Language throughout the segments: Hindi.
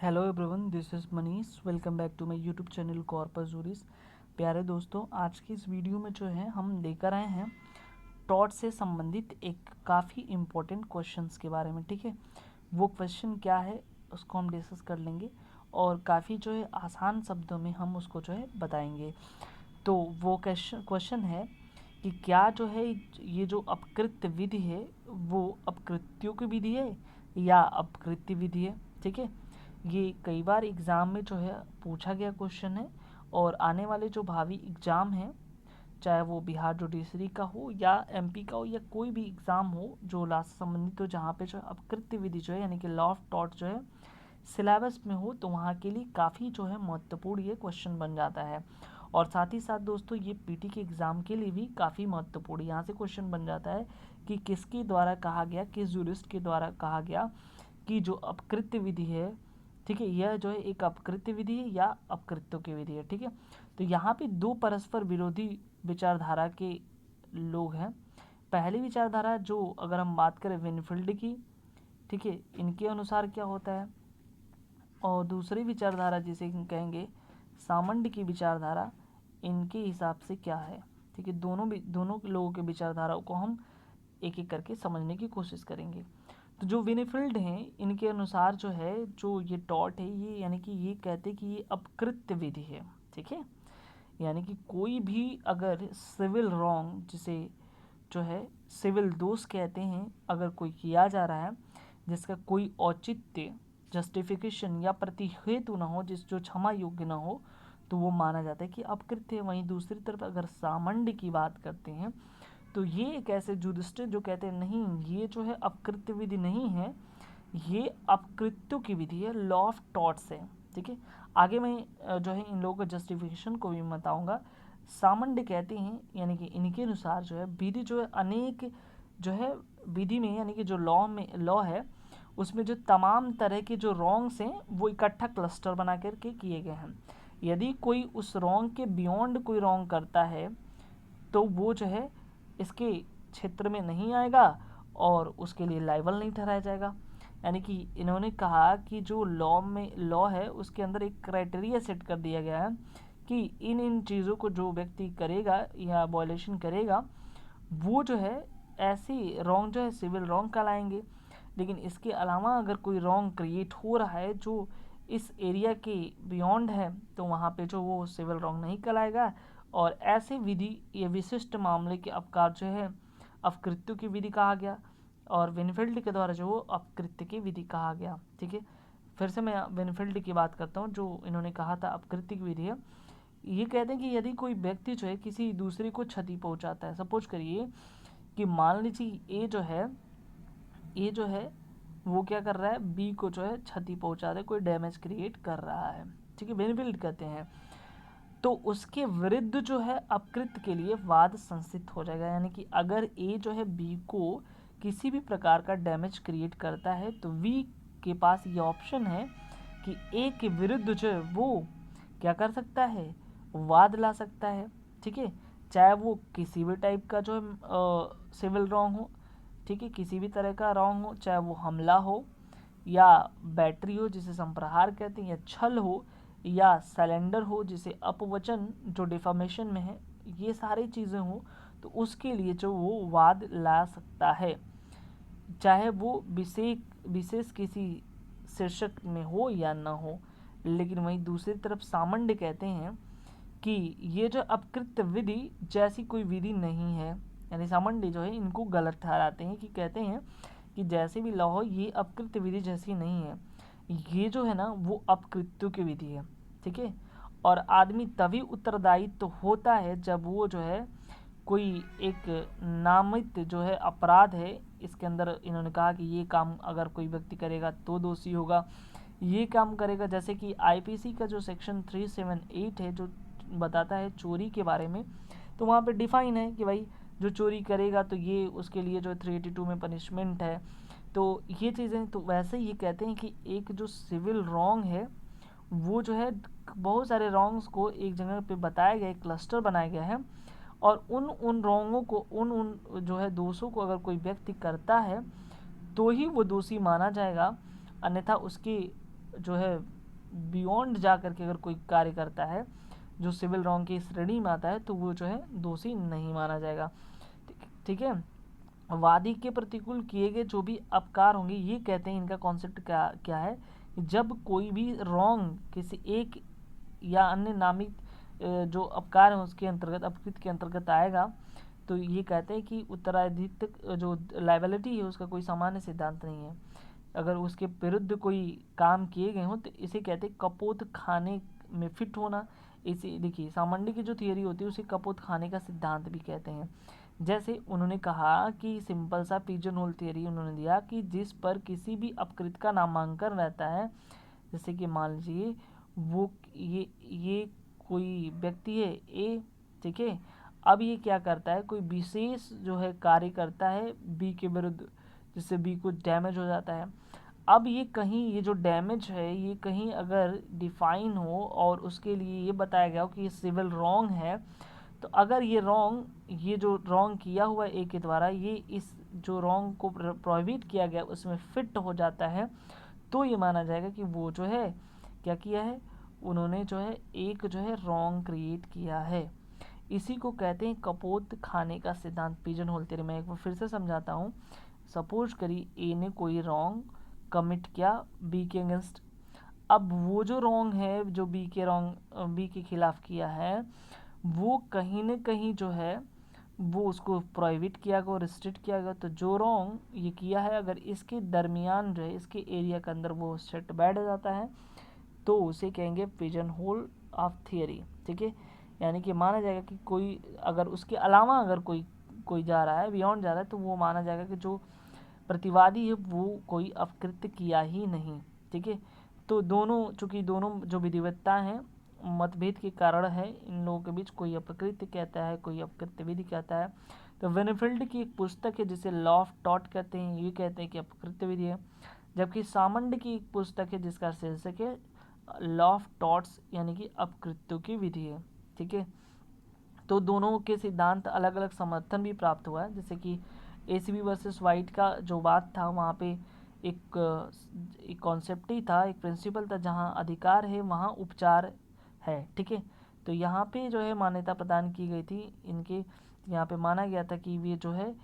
Hello everyone, this is Manish. Welcome back to my YouTube channel Corpus Juris. प्यारे दोस्तों, आज की इस वीडियो में जो है हम लेकर आए हैं टॉट से संबंधित एक काफ़ी इम्पोर्टेंट क्वेश्चंस के बारे में। ठीक है, वो क्वेश्चन क्या है उसको हम डिस्कस कर लेंगे और काफ़ी जो है आसान शब्दों में हम उसको जो है बताएंगे। तो वो क्वेश्चन है कि क्या जो है ये जो अपकृत्य विधि है वो अपकृत्यों की विधि है या अपकृत्य विधि है। ठीक है, ये कई बार एग्ज़ाम में जो है पूछा गया क्वेश्चन है और आने वाले जो भावी एग्ज़ाम हैं, चाहे वो बिहार जुडिशरी का हो या एमपी का हो या कोई भी एग्ज़ाम हो जो लॉ से संबंधित हो, जहाँ पे जो है अपकृत्य विधि जो है यानी कि लॉ ऑफ टॉट जो है सिलेबस में हो, तो वहाँ के लिए काफ़ी जो है महत्वपूर्ण ये क्वेश्चन बन जाता है। और साथ ही साथ दोस्तों, ये पीटी के एग्ज़ाम के लिए भी काफ़ी महत्वपूर्ण यहाँ से क्वेश्चन बन जाता है कि किसके द्वारा कहा गया, किस जूरिस्ट के द्वारा कहा गया कि जो अपकृत्य विधि है, ठीक है, यह जो है एक अपकृत्य विधि है या अपकृत्यों की विधि है। ठीक है, तो यहाँ पे दो परस्पर विरोधी विचारधारा के लोग हैं। पहली विचारधारा जो अगर हम बात करें विनफील्ड की, ठीक है, इनके अनुसार क्या होता है, और दूसरी विचारधारा जिसे हम कहेंगे सामंड की विचारधारा, इनके हिसाब से क्या है। ठीक है, दोनों लोगों के विचारधाराओं को हम एक एक करके समझने की कोशिश करेंगे। तो जो विनीफील्ड हैं, इनके अनुसार जो है जो ये टॉट है, ये यानी कि ये कहते हैं कि ये अपकृत्य विधि है। ठीक है, यानी कि कोई भी अगर सिविल रॉन्ग, जिसे जो है सिविल दोष कहते हैं, अगर कोई किया जा रहा है जिसका कोई औचित्य, जस्टिफिकेशन या प्रतिहेतु ना हो, जिस जो क्षमा योग्य ना हो, तो वो माना जाता है कि अपकृत्य है। वहीं दूसरी तरफ अगर सामंड की बात करते हैं, तो ये एक ऐसे जुडिस्ट जो कहते हैं नहीं, ये जो है अपकृत्य विधि नहीं है, ये अपकृत्यों की विधि है, लॉ ऑफ टॉट्स है। ठीक है, आगे मैं जो है इन लोगों का जस्टिफिकेशन को भी बताऊंगा। सामंड कहते हैं, यानी कि इनके अनुसार जो है विधि जो है अनेक जो है विधि में, यानी कि जो लॉ है उसमें जो तमाम तरह के जो रॉन्ग्स हैं वो इकट्ठा क्लस्टर बना करके किए गए हैं। यदि कोई उस रॉन्ग के बियॉन्ड कोई रॉन्ग करता है तो वो जो है इसके क्षेत्र में नहीं आएगा और उसके लिए लायबल नहीं ठहराया जाएगा। यानी कि इन्होंने कहा कि जो लॉ है उसके अंदर एक क्राइटेरिया सेट कर दिया गया है कि इन इन चीज़ों को जो व्यक्ति करेगा या वॉयलेशन करेगा, वो जो है ऐसी रॉन्ग जो है सिविल रॉन्ग कहलाएंगे। लेकिन इसके अलावा अगर कोई रॉन्ग क्रिएट हो रहा है जो इस एरिया के बियॉन्ड है, तो वहाँ पे जो वो सिविल रॉन्ग नहीं कहलाएगा। और ऐसे विधि ये विशिष्ट मामले के अपकार जो है अपकृत्यों की विधि कहा गया, और विनफील्ड के द्वारा जो वो अपकृत्य की विधि कहा गया। ठीक है, फिर से मैं विनफील्ड की बात करता हूँ, जो इन्होंने कहा था अपकृत्य की विधि है। ये कहते हैं कि यदि कोई व्यक्ति जो है किसी दूसरे को क्षति पहुंचाता है, सपोज करिए कि मान लीजिए ए जो है वो क्या कर रहा है, बी को जो है क्षति पहुंचा रहा है, कोई डैमेज क्रिएट कर रहा है। ठीक है, बेनिफिट कहते हैं। तो उसके विरुद्ध जो है अपकृत्य के लिए वाद संस्थित हो जाएगा। यानी कि अगर ए जो है बी को किसी भी प्रकार का डैमेज क्रिएट करता है, तो बी के पास ये ऑप्शन है कि ए के विरुद्ध जो है वो क्या कर सकता है, वाद ला सकता है। ठीक है, चाहे वो किसी भी टाइप का जो है सिविल रॉन्ग हो, ठीक है, किसी भी तरह का रॉन्ग हो, चाहे वो हमला हो या बैटरी हो जिसे संप्रहार कहते हैं, या छल हो या सलेंडर हो जिसे अपवचन जो डिफामेशन में है, ये सारी चीज़ें हो, तो उसके लिए जो वो वाद ला सकता है, चाहे वो विशेष किसी शीर्षक में हो या ना हो। लेकिन वहीं दूसरी तरफ सामंड कहते हैं कि ये जो अपकृत्य विधि जैसी कोई विधि नहीं है। यानी सामंडी जो है इनको गलत ठहराते हैं, कि कहते हैं कि जैसे भी लॉ हो ये अपकृत्य विधि जैसी नहीं है, ये जो है ना वो अपकृत्यों की विधि है। ठीक है, और आदमी तभी उत्तरदायी तो होता है जब वो जो है कोई एक नामित जो है अपराध है, इसके अंदर इन्होंने कहा कि ये काम अगर कोई व्यक्ति करेगा तो दोषी होगा, ये काम करेगा, जैसे कि आईपीसी का जो सेक्शन 378 है जो बताता है चोरी के बारे में, तो वहाँ पे डिफाइन है कि भाई जो चोरी करेगा तो ये उसके लिए जो 382 में पनिशमेंट है। तो ये चीज़ें, तो वैसे ये कहते हैं कि एक जो सिविल रॉन्ग है वो जो है बहुत सारे रॉन्ग्स को एक जगह पे बताया गया, एक क्लस्टर बनाया गया है, और उन रॉन्गों को उन जो है दोषों को अगर कोई व्यक्ति करता है तो ही वो दोषी माना जाएगा, अन्यथा उसकी जो है बियॉन्ड जा करके अगर कोई कार्य करता है जो सिविल रॉन्ग की श्रेणी में आता है तो वो जो है दोषी नहीं माना जाएगा। ठीक है। वादी के प्रतिकूल किए गए जो भी अपकार होंगे, ये कहते हैं इनका कॉन्सेप्ट क्या क्या है, जब कोई भी रॉन्ग किसी एक या अन्य नामित जो अपकार है उसके अंतर्गत, अपकृत के अंतर्गत आएगा, तो ये कहते हैं कि उत्तराधिक जो लाइबिलिटी है उसका कोई सामान्य सिद्धांत नहीं है। अगर उसके विरुद्ध कोई काम किए गए हों तो इसे कहते हैं कपोत खाने में फिट होना। इसे देखिए, सामंडी की जो थियरी होती है उसे कपोत खाने का सिद्धांत भी कहते हैं। जैसे उन्होंने कहा कि सिंपल सा पिजन होल थियरी उन्होंने दिया कि जिस पर किसी भी अपकृत का नामांकन रहता है, जैसे कि मान लीजिए वो ये कोई व्यक्ति है ए, ठीक है। अब ये क्या करता है, कोई विशेष जो है कार्य करता है बी के विरुद्ध, जिससे बी को डैमेज हो जाता है। अब ये कहीं ये जो डैमेज है ये कहीं अगर डिफाइन हो और उसके लिए ये बताया गया हो कि ये सिविल रॉन्ग है, तो अगर ये जो रॉन्ग किया हुआ ए के द्वारा ये इस जो रॉन्ग को प्रोहिबिट किया गया उसमें फिट हो जाता है, तो ये माना जाएगा कि वो जो है क्या किया है, उन्होंने जो है एक जो है रॉन्ग क्रिएट किया है। इसी को कहते हैं कपोत खाने का सिद्धांत, पिजन होल थ्योरी। मैं एक बार फिर से समझाता हूँ। सपोज करिए ए ने कोई रॉन्ग कमिट किया बी के अगेंस्ट। अब वो जो रॉन्ग है जो बी के खिलाफ किया है, वो कहीं न कहीं जो है वो उसको प्रोहिबिट किया गया, रिस्ट्रिक्ट किया गया। तो जो रॉन्ग ये किया है अगर इसके दरमियान जो है इसके एरिया के अंदर वो सेट बैठ जाता है तो उसे कहेंगे पिजन होल ऑफ थियरी। ठीक है। यानी कि माना जाएगा कि कोई अगर उसके अलावा अगर कोई जा रहा है, बियॉन्ड जा रहा है, तो वो माना जाएगा कि जो प्रतिवादी है वो कोई अपकृत्य किया ही नहीं। ठीक है। तो दोनों, चूंकि दोनों जो विधिवत्ता हैं मतभेद के कारण है, इन लोगों के बीच कोई अपकृत्य कहता है कोई अपकृत्य विधि कहता है। तो वेनेफील्ड की एक पुस्तक है जिसे लॉ ऑफ टॉट कहते हैं, ये कहते हैं कि अपकृत्य विधि है। जबकि सामंड की एक पुस्तक है जिसका शीर्षक है लॉ ऑफ टॉट्स, यानी कि अपकृत्यों की विधि है। ठीक है। तो दोनों के सिद्धांत अलग अलग समर्थन भी प्राप्त हुआ है। जैसे कि एसीबी वर्सेस वाइट का जो बात था वहाँ पे एक कॉन्सेप्ट ही था, एक प्रिंसिपल था, जहाँ अधिकार है वहाँ उपचार है। ठीक है। तो यहाँ पे जो है मान्यता प्रदान की गई थी इनके, यहाँ पे माना गया था कि ये जो है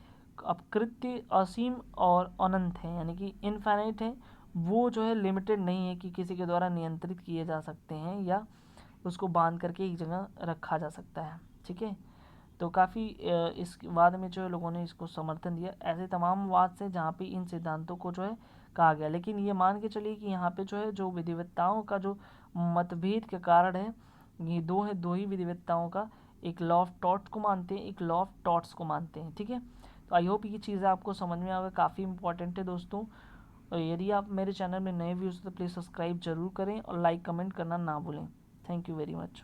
अपकृत्य असीम और अनंत है, यानी कि इनफाइनाइट है। वो जो है लिमिटेड नहीं है कि किसी के द्वारा नियंत्रित किए जा सकते हैं या उसको बांध करके एक जगह रखा जा सकता है। ठीक है। तो काफ़ी इस वाद में जो है लोगों ने इसको समर्थन दिया। ऐसे तमाम वाद से जहाँ पे इन सिद्धांतों को जो है कहा गया, लेकिन ये मान के चलिए कि यहाँ पे जो है जो विधिवत्ताओं का जो मतभेद के कारण है, ये दो ही विधिवत्ताओं का, एक लॉ ऑफ टॉट्स को मानते हैं, एक लॉ ऑफ टॉट्स को मानते हैं। ठीक है। तो आई होप ये चीज़ें आपको समझ में आएगा, काफ़ी इंपॉर्टेंट है दोस्तों। और यदि आप मेरे चैनल में नए व्यूज़ तो प्लीज़ सब्सक्राइब जरूर करें और लाइक कमेंट करना ना भूलें। Thank you very much.